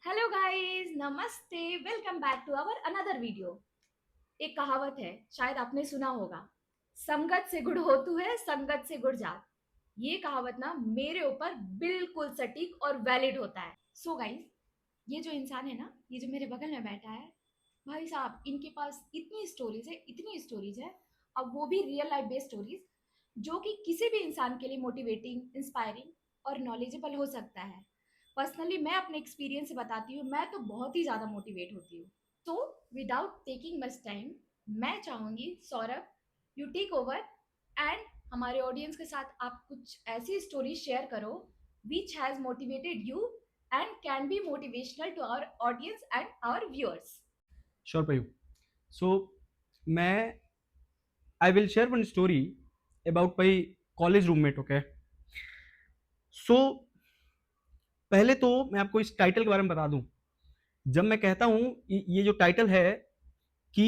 Hello guys, नमस्ते। Welcome back to our another video. एक कहावत है, शायद आपने सुना होगा, संगत से गुड़ होतु है, संगत से गुड़ जात। ये कहावत ना मेरे ऊपर बिल्कुल सटीक और वैलिड होता है। सो गाइस, ये जो इंसान है ना, ये जो मेरे बगल में बैठा है, भाई साहब, इनके पास इतनी स्टोरीज है। अब वो भी रियल लाइफ बेस्ड स्टोरीज, जो कि किसी भी इंसान के लिए मोटिवेटिंग, इंस्पायरिंग और नॉलेजेबल हो सकता है। पर्सनली मैं अपने एक्सपीरियंस से बताती हूँ, मैं तो बहुत ही ज़्यादा मोटिवेट होती हूँ। तो विदाउट टेकिंग मच टाइम, मैं चाहूँगी Saurabh, you take over and हमारे ऑडियंस के साथ आप कुछ ऐसी स्टोरी शेयर करो which has motivated you and can be motivational to our audience and our viewers. Sure, Payu. So, मैं I will share one story about my college roommate. Okay. So, पहले तो मैं आपको इस टाइटल के बारे में बता दूं। जब मैं कहता हूं ये जो टाइटल है कि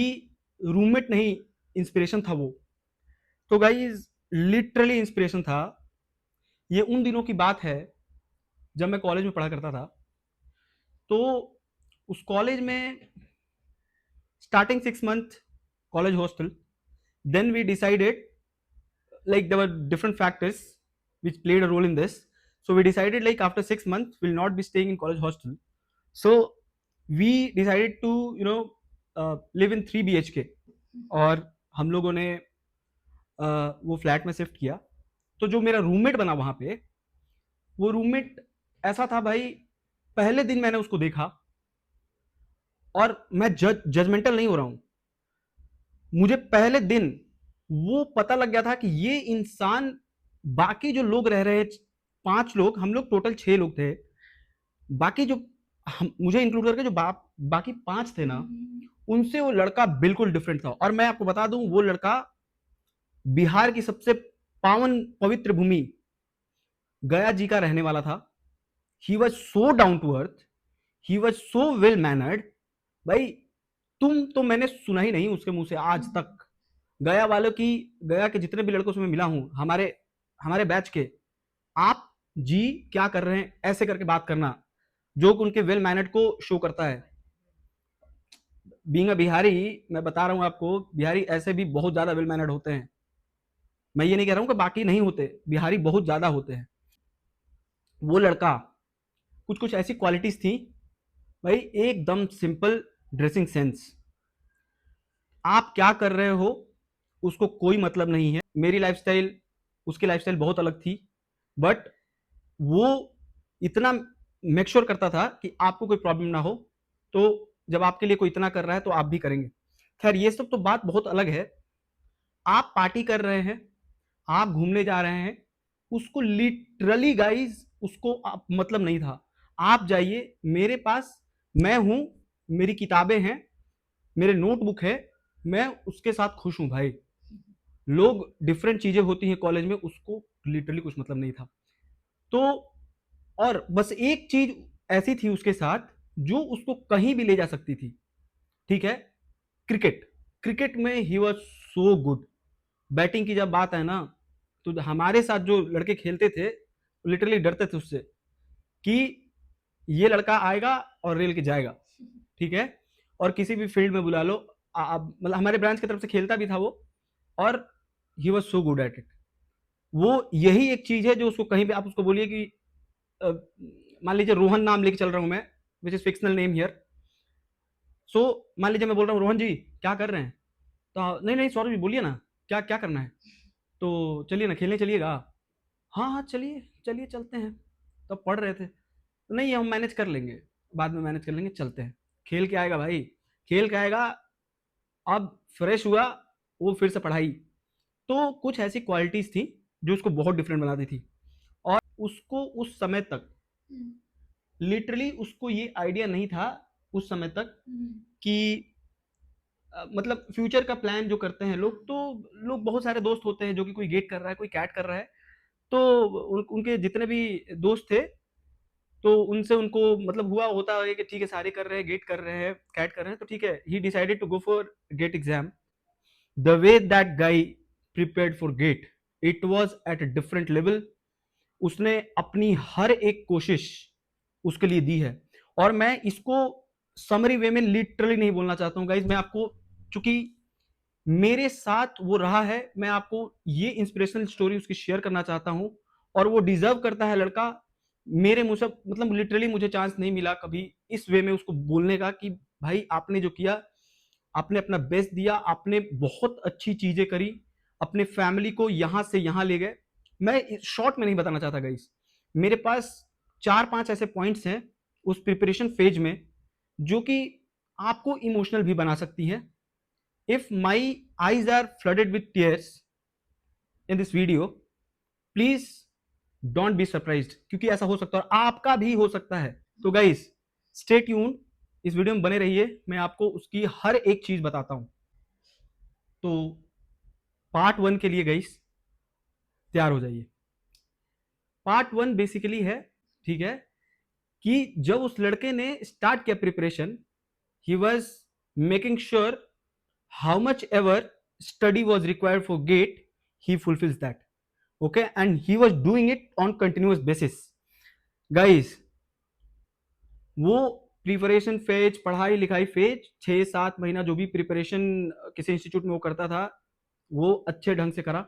रूममेट नहीं, इंस्पिरेशन था वो, तो गाइस लिटरली इंस्पिरेशन था। ये उन दिनों की बात है जब मैं कॉलेज में पढ़ा करता था। तो उस कॉलेज में starting 6 month college hostel, then we decided, like there were different factors which played a role in this. So we decided, like, after 6 months we'll not be staying in college hostel. So we decided to live in 3 BHK. और हम लोगों ने वो flat में shift किया। तो जो मेरा रूममेट बना वहां पे, वो रूममेट ऐसा था भाई, पहले दिन मैंने उसको देखा, और मैं जजमेंटल नहीं हो रहा हूं, मुझे पहले दिन वो पता लग गया था कि ये इंसान, बाकी जो लोग रह रहे, 5 लोग, हम लोग टोटल 6 लोग थे, बाकी जो मुझे इंक्लूड करके जो बाकी 5 थे ना, उनसे वो लड़का बिल्कुल डिफरेंट था। और मैं आपको बता दूं, वो लड़का बिहार की सबसे पावन पवित्र भूमि गया जी का रहने वाला था। He was so down to earth, he was so well mannered. भाई, तुम तो मैंने सुना ही नहीं उसके मुंह से आज तक। गया वालों की, गया के जितने भी लड़कों से मैं मिला हूं, हमारे हमारे बैच के, आप जी क्या कर रहे हैं ऐसे करके बात करना, जो उनके वेल मैनर्ड को शो करता है। बीइंग अ बिहारी, मैं बता रहा हूं आपको, बिहारी ऐसे भी बहुत ज्यादा वेल मैनर्ड होते हैं। मैं ये नहीं कह रहा हूं कि बाकी नहीं होते, बिहारी बहुत ज्यादा होते हैं। वो लड़का, कुछ कुछ ऐसी क्वालिटीज थी भाई, एकदम सिंपल ड्रेसिंग सेंस, आप क्या कर रहे हो उसको कोई मतलब नहीं है। मेरी लाइफस्टाइल, उसकी लाइफस्टाइल बहुत अलग थी, बट वो इतना मेक श्योर करता था कि आपको कोई प्रॉब्लम ना हो। तो जब आपके लिए कोई इतना कर रहा है तो आप भी करेंगे। खैर, ये सब तो बात बहुत अलग है। आप पार्टी कर रहे हैं, आप घूमने जा रहे हैं, उसको लिटरली गाइज, उसको मतलब नहीं था। आप जाइए, मेरे पास मैं हूं, मेरी किताबें हैं, मेरे नोटबुक है, मैं उसके साथ खुश हूं भाई। लोग डिफरेंट चीजें होती हैं कॉलेज में, उसको लिटरली कुछ मतलब नहीं था। तो और बस एक चीज ऐसी थी उसके साथ जो उसको कहीं भी ले जा सकती थी, ठीक है, क्रिकेट। क्रिकेट में ही वॉज सो गुड। बैटिंग की जब बात है ना, तो हमारे साथ जो लड़के खेलते थे लिटरली डरते थे उससे कि ये लड़का आएगा और रेल के जाएगा, ठीक है। और किसी भी फील्ड में बुला लो, मतलब हमारे ब्रांच की तरफ से खेलता भी था वो, और ही was so good at it. वो यही एक चीज है जो उसको कहीं भी आप उसको बोलिए कि मान लीजिए रोहन नाम लेके चल रहा हूं मैं, which is fictional name here. So मान लीजिए मैं बोल रहा हूँ, रोहन जी क्या कर रहे हैं, तो नहीं नहीं सौरभ जी बोलिए ना, क्या क्या करना है, तो चलिए ना खेलने चलिएगा। हाँ हाँ चलिए चलिए चलते हैं। तो पढ़ रहे थे, तो नहीं हम मैनेज कर लेंगे, बाद में मैनेज कर लेंगे, चलते हैं। खेल के आएगा भाई, खेल के आएगा, अब फ्रेश हुआ, वो फिर से पढ़ाई। तो कुछ ऐसी क्वालिटीज थी जो उसको बहुत डिफरेंट बनाती थी। और उसको उस समय तक, लिटरली उसको ये आइडिया नहीं था उस समय तक कि मतलब फ्यूचर का प्लान जो करते हैं लोग, तो लोग बहुत सारे दोस्त होते हैं जो कि कोई गेट कर रहा है, कोई कैट कर रहा है। तो उनके जितने भी दोस्त थे, तो उनसे उनको मतलब हुआ होता है कि ठीक है सारे कर रहे हैं, गेट कर रहे हैं, कैट कर रहे हैं, तो ठीक है, he decided to go for GATE exam. The way that guy prepared for GATE, it was at a different level. उसने अपनी हर एक कोशिश उसके लिए दी है। और मैं इसको समरी वे में लिटरली नहीं बोलना चाहता हूँ गाइज। मैं आपको, चूंकि मेरे साथ वो रहा है, मैं आपको ये इंस्पिरेशनल स्टोरी उसकी शेयर करना चाहता हूँ। और वो डिजर्व करता है लड़का। मेरे मुंह से मतलब लिटरली मुझे चांस नहीं मिला कभी इस वे में उसको बोलने का कि भाई आपने जो किया, आपने अपना बेस्ट दिया, आपने बहुत अच्छी चीजें करी, अपने फैमिली को यहां से यहां ले गए। मैं शॉर्ट में नहीं बताना चाहता गाइस, मेरे पास 4-5 ऐसे पॉइंट्स हैं उस प्रिपरेशन फेज में जो कि आपको इमोशनल भी बना सकती हैं। If my eyes are flooded with tears in this video, please don't be surprised, क्योंकि ऐसा हो सकता है और आपका भी हो सकता है। तो गाइस स्टे ट्यून, इस वीडियो में बने रहिए, मैं आपको उसकी हर एक चीज बताता हूं। तो पार्ट 1 के लिए गाइस तैयार हो जाइए। पार्ट 1 बेसिकली है, ठीक है, कि जब उस लड़के ने स्टार्ट किया preparation, he was making sure how much ever study was required for GATE, he fulfils that, okay, and he was doing it on continuous basis. Guys वो प्रिपरेशन फेज, पढ़ाई लिखाई फेज 6-7 महीना जो भी प्रिपरेशन किसी institute में वो करता था, वो अच्छे ढंग से करा।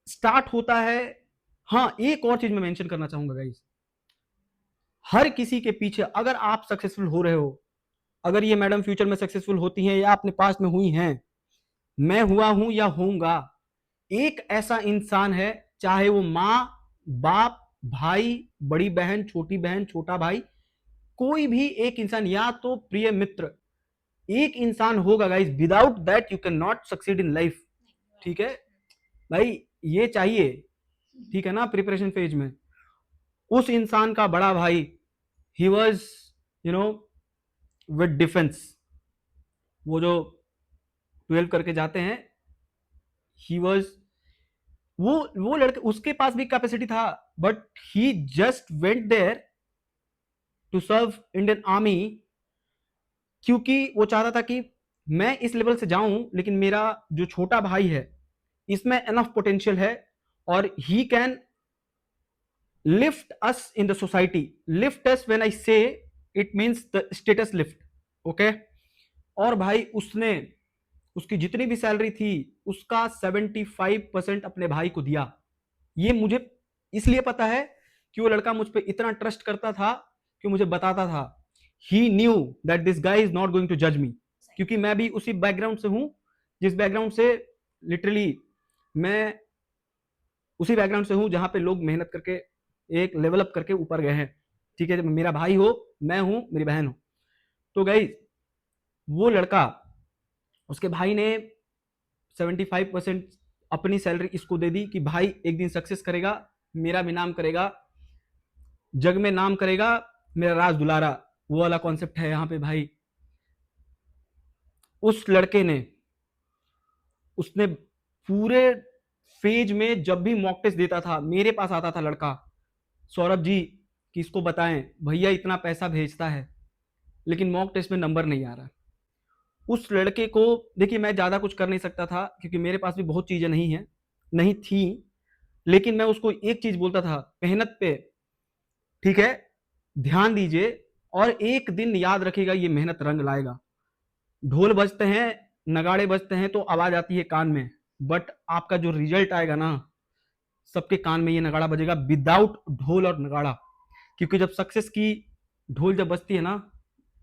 स्टार्ट होता है। हाँ, एक और चीज मैं मेंशन करना चाहूंगा गाइस, हर किसी के पीछे अगर आप सक्सेसफुल हो रहे हो, अगर ये मैडम फ्यूचर में सक्सेसफुल होती हैं या अपने पास में हुई हैं, मैं हुआ हूं या होऊंगा, एक ऐसा इंसान है, चाहे वो माँ, बाप, भाई, बड़ी बहन, छोटी बहन, छोटा भाई, कोई भी एक इंसान, या तो प्रिय मित्र, एक इंसान होगा guys, without that you can not succeed in life. ठीक है भाई, ये चाहिए, ठीक है ना, प्रिपरेशन फेज में। उस इंसान का बड़ा भाई, he was you know with defence, वो जो 12 करके जाते हैं, ही वॉज, वो लड़के, उसके पास भी कैपेसिटी था, but he just went there to serve Indian army, क्योंकि वो चाहता था कि मैं इस लेवल से जाऊं, लेकिन मेरा जो छोटा भाई है इसमें एनफ पोटेंशियल है और he can lift us in the society. Lift us when I say it means the status lift, okay. और भाई उसने उसकी जितनी भी सैलरी थी उसका 75% अपने भाई को दिया। ये मुझे इसलिए पता है कि वो लड़का मुझ पर इतना ट्रस्ट करता था कि मुझे बताता था, he knew that this guy is not going to जज मी, क्योंकि मैं भी उसी बैकग्राउंड से हूं जिस बैकग्राउंड से लिटरली मैं उसी बैकग्राउंड से हूं जहां पे लोग मेहनत करके एक लेवल अप करके ऊपर गए हैं। ठीक है, जब मेरा भाई हो, मैं हूं, मेरी बहन हो। तो गाइस वो लड़का, उसके भाई ने 75% अपनी सैलरी इसको दे दी कि भाई एक दिन सक्सेस करेगा, मेरा भी नाम करेगा, जग में नाम करेगा, मेरा राज दुलारा, वो वाला कॉन्सेप्ट है यहाँ पे भाई। उस लड़के ने, उसने पूरे फेज में जब भी मॉक टेस्ट देता था, मेरे पास आता था लड़का, सौरभ जी किसको बताएं, भैया इतना पैसा भेजता है लेकिन मॉक टेस्ट में नंबर नहीं आ रहा। उस लड़के को देखिए, मैं ज्यादा कुछ कर नहीं सकता था क्योंकि मेरे पास भी बहुत चीजें नहीं थी, लेकिन मैं उसको एक चीज बोलता था, मेहनत पे, ठीक है, ध्यान दीजिए और एक दिन याद रखिएगा ये मेहनत रंग लाएगा। ढोल बजते हैं, नगाड़े बजते हैं तो आवाज आती है कान में, बट आपका जो रिजल्ट आएगा ना, सबके कान में ये नगाड़ा बजेगा विदाउट ढोल और नगाड़ा, क्योंकि जब सक्सेस की ढोल जब बजती है ना,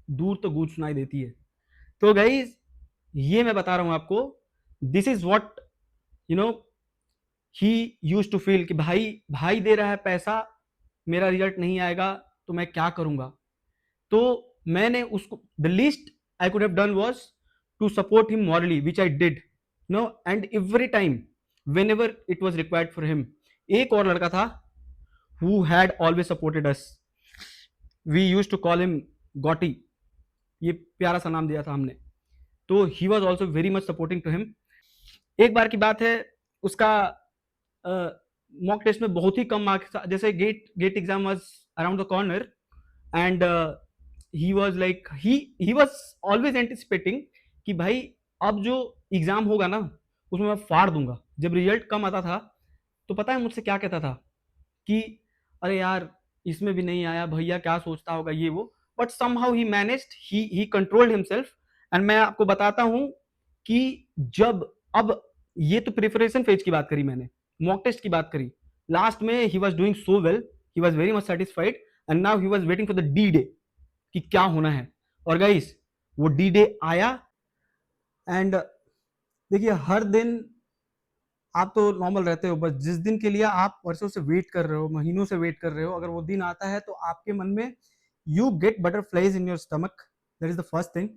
दूर तो गूंज सुनाई देती है। तो गाइस ये मैं बता रहा हूं आपको, this is what you know he used to feel, कि भाई भाई दे रहा है पैसा, मेरा रिजल्ट नहीं आएगा तो मैं क्या करूंगा। तो मैंने उसको, the least I could have done was to support him morally, which I did, no, and every time whenever it was required for him. एक और लड़का था who had always supported us, we used to call him Gotti, ये प्यारा सा नाम दिया था हमने। तो he was also very much supporting to him. एक बार की बात है, उसका मॉक टेस्ट में बहुत ही कम मार्क्स, जैसे GATE exam was around the corner, and he was like, he was always anticipating कि भाई अब जो एग्जाम होगा ना उसमें मैं फाड़ दूंगा। जब रिजल्ट कम आता था तो पता है मुझसे क्या कहता था कि अरे यार इसमें भी नहीं आया, भैया क्या सोचता होगा ये वो, but somehow he managed, he controlled himself. And मैं आपको बताता हूं कि जब अब ये तो प्रिपरेशन फेज की बात करी मैंने, मॉक टेस्ट की बात करी, लास्ट में ही was doing so well, he was very much satisfied, and now he was waiting for the D day कि क्या होना है। और गाइस वो डी डे आया, एंड देखिए हर दिन आप तो नॉर्मल रहते हो, बस जिस दिन के लिए आप वर्षों से वेट कर रहे हो, महीनों से वेट कर रहे हो, अगर वो दिन आता है तो आपके मन में you get butterflies in your stomach, that is the first thing.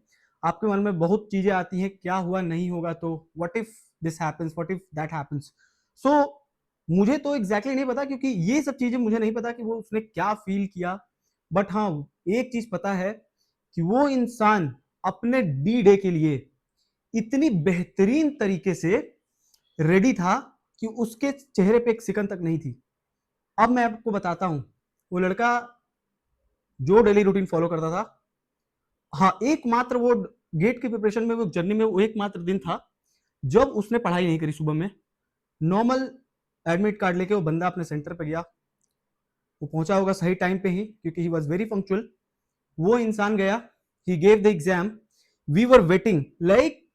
आपके मन में बहुत चीजें आती हैं, क्या हुआ नहीं होगा तो, what if this happens, what if that happens. So मुझे तो एग्जैक्टली नहीं पता, क्योंकि ये सब चीजें मुझे नहीं पता कि वो उसने क्या फील किया, बट हाँ एक चीज पता है कि वो इंसान अपने डी डे के लिए इतनी बेहतरीन तरीके से रेडी था कि उसके चेहरे पे एक सिकन तक नहीं थी। अब मैं आपको बताता हूं, वो लड़का जो डेली रूटीन फॉलो करता था, हाँ एकमात्र वो गेट की प्रिपरेशन में, वो जर्नी में वो एकमात्र दिन था जब उसने पढ़ाई नहीं करी। सुबह में नॉर्मल एडमिट कार्ड लेके वो बंदा अपने सेंटर पे गया, वो पहुंचा होगा सही टाइम पे ही, क्योंकि ही वॉज वेरी पंक्चुअल। वो इंसान गया, he gave the exam, we were waiting like,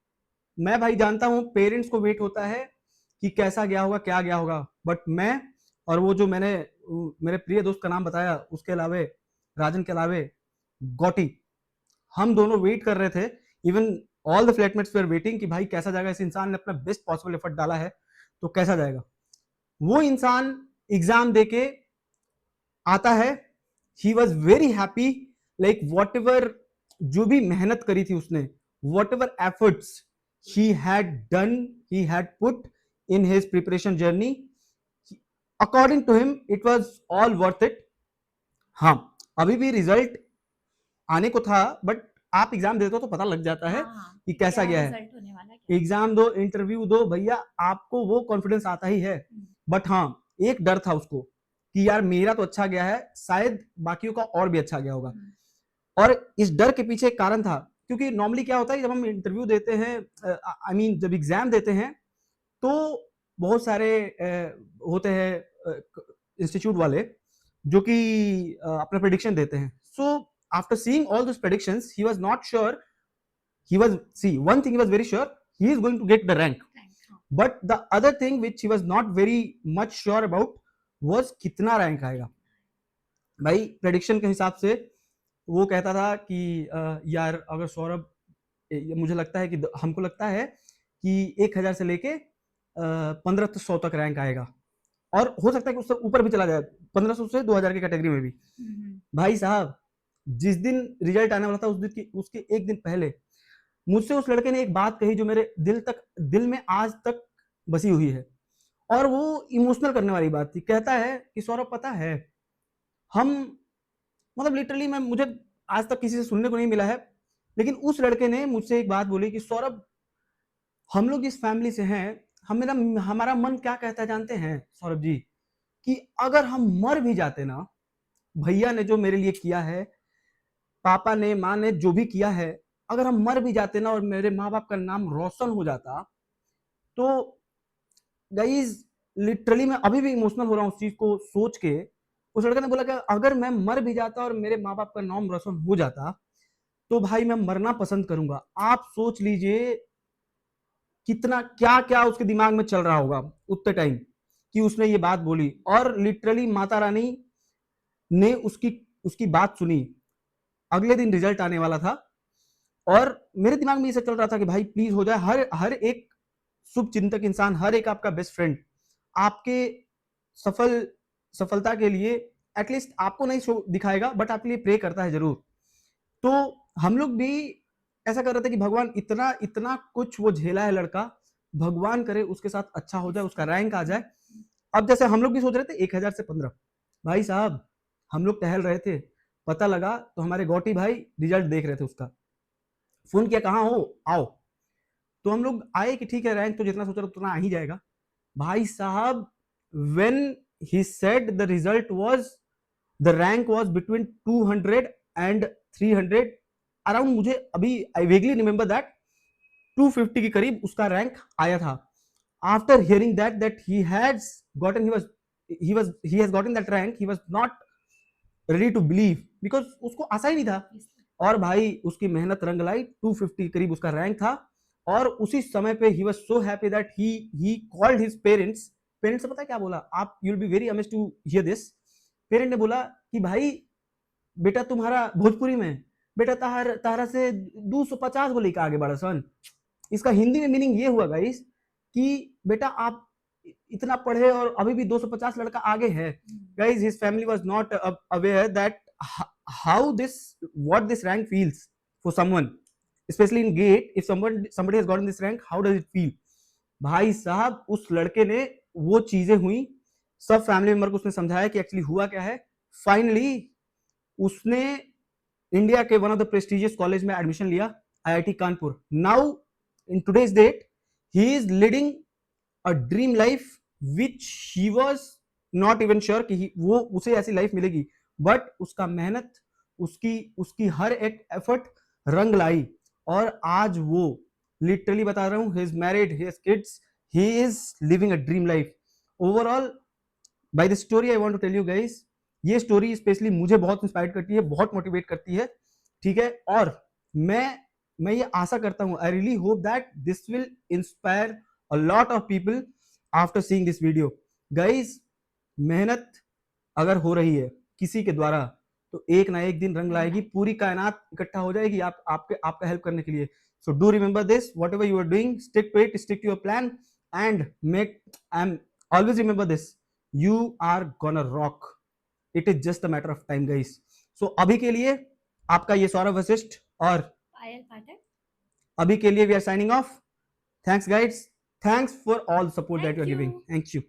मैं भाई जानता हूं पेरेंट्स को वेट होता है कि कैसा गया होगा, क्या गया होगा, बट मैं और वो जो मैंने मेरे प्रिय दोस्त का नाम बताया, उसके अलावे राजन के अलावे गौटी, हम दोनों वेट कर रहे थे। Even all the flatmates were waiting कि भाई कैसा जाएगा, इस इंसान ने अपना बेस्ट पॉसिबल एफर्ट डाला है तो कैसा जाएगा। वो इंसान एग्जाम देके आता है, he was very happy, like what ever जो भी मेहनत करी थी उसने, what ever efforts he had done, he had put in his preparation journey, according to him it was all worth it। हाँ अभी भी रिजल्ट आने को था, बट आप एग्जाम देते हो तो पता लग जाता है हाँ, कि कैसा गया है। रिजल्ट होने वाला क्या है। एग्जाम दो, इंटरव्यू दो, भैया आपको वो कॉन्फिडेंस आता ही है, बट हाँ एक डर था उसको कि यार मेरा तो अच्छा गया है, शायद बाकियों का और भी अच्छा गया होगा। और इस डर के पीछे एक कारण था, क्योंकि नॉर्मली क्या होता है जब हम इंटरव्यू देते हैं, आई मीन जब एग्जाम देते हैं, तो बहुत सारे होते हैं इंस्टीट्यूट वाले जो कि अपना प्रेडिक्शन देते हैं। So after seeing all this predictions he was not sure, he was, see one thing he was very sure, he is going to get the rank, but the other thing which he was not very much sure about was कितना rank आएगा। भाई prediction के हिसाब से वो कहता था कि यार अगर सौरभ, मुझे लगता है कि हमको लगता है कि 1000 से लेके 1500 तक रैंक आएगा, और हो सकता है कि उससे ऊपर भी चला जाए, 1500 से 2000 की कैटेगरी में भी। भाई साहब जिस दिन रिजल्ट आने वाला था उस दिन की, उसके एक दिन पहले मुझसे उस लड़के ने एक बात कही जो मेरे दिल में आज तक बसी हुई है, और वो इमोशनल करने वाली बात थी। कहता है कि सौरभ पता है, हम मतलब लिटरली मैं, मुझे आज तक किसी से सुनने को नहीं मिला है, लेकिन उस लड़के ने मुझसे एक बात बोली कि सौरभ हम लोग इस फैमिली से हैं, हमारा मन क्या कहता है जानते हैं सौरभ जी, कि अगर हम मर भी जाते ना, भैया ने जो मेरे लिए किया है, पापा ने, माँ ने जो भी किया है, अगर हम मर भी जाते ना और मेरे माँ बाप का नाम रोशन हो जाता, तो गाइज लिटरली मैं अभी भी इमोशनल हो रहा हूँ उस चीज को सोच के। उस लड़के ने बोला कि अगर मैं मर भी जाता और मेरे माँ बाप का नाम रोशन हो जाता, तो भाई मैं मरना पसंद करूंगा। आप सोच लीजिए कितना क्या क्या उसके दिमाग में चल रहा होगा उतने टाइम कि उसने ये बात बोली, और लिटरली माता रानी ने उसकी बात सुनी। अगले दिन रिजल्ट आने वाला था, और मेरे दिमाग में ये चल रहा था कि भाई प्लीज हो जाए। हर एक शुभ चिंतक इंसान, हर एक आपका बेस्ट फ्रेंड आपके सफलता के लिए एटलीस्ट आपको नहीं दिखाएगा, बट आपके लिए प्रे करता है जरूर। तो हम लोग भी ऐसा कर रहे थे कि भगवान इतना इतना कुछ वो झेला है लड़का, भगवान करे उसके साथ अच्छा हो जाए, उसका रैंक आ जाए। अब जैसे हम लोग भी सोच रहे थे 1000 से 15, भाई साहब हम लोग टहल रहे थे, पता लगा तो हमारे गौटी भाई रिजल्ट देख रहे थे उसका, फोन किया कहाँ हो आओ, तो हम लोग आए कि ठीक है रैंक तो जितना सोचा उतना आ ही जाएगा। भाई साहब when he said the result was, the rank was between 200 and 300 around, मुझे अभी आई वेगली रिमेंबर दैट 250 के करीब उसका रैंक आया था। After hearing that he has gotten that rank, he was not ready to believe, because उसको आशा ही नहीं था। और भाई उसकी मेहनत रंग लाई, 250 करीब उसका रैंक था। और उसी समय पे he was so happy that he called his parents. Parents से पता है क्या बोला, आप you will be very amazed to hear this. Parent ने बोला कि भाई बेटा तुम्हारा भोजपुरी में, बेटा तारा से 250 को लेकर आगे बढ़ा सन। इसका हिंदी में मीनिंग ये हुआ गाइस कि बेटा आप इतना पढ़े और अभी भी 250 लड़का आगे है। Guys his family was not aware that how this what this rank feels for someone, specially in GATE. If somebody has gotten this rank, how does it feel? भाई साहब उस लड़के ने वो चीजें हुई, सब फैमिली मेंबर को उसने समझाया कि एक्चुअली हुआ क्या है। फाइनली उसने इंडिया के one of the prestigious college में एडमिशन लिया, IIT Kanpur. Now in today's date he is leading a dream life which he was not even sure कि वो उसे ऐसी लाइफ मिलेगी, बट उसका मेहनत, उसकी हर एक एफर्ट रंग लाई। और आज वो लिटरली बता रहा हूं, he is married, he has kids, he is living a dream life. Overall by the story I want to tell you guys, ये स्टोरी स्पेशली मुझे बहुत इंस्पायर करती है, बहुत मोटिवेट करती है, ठीक है। और मैं ये आशा करता हूं, I really hope that this will inspire a lot of people after seeing this video. Guys मेहनत अगर हो रही है किसी के द्वारा तो एक ना एक दिन रंग लाएगी, पूरी कायनात इकट्ठा हो जाएगी आपका हेल्प करने के लिए। So do remember this, whatever you are doing, stick to it, stick to your plan and make and always remember this, you are gonna rock. It is just a matter of time guys. So अभी के लिए आपका ये सौरभ वशिष्ठ और पायल पाठक, अभी के लिए we are signing off. Thanks guys, thanks for all the support that you are giving. Thank you.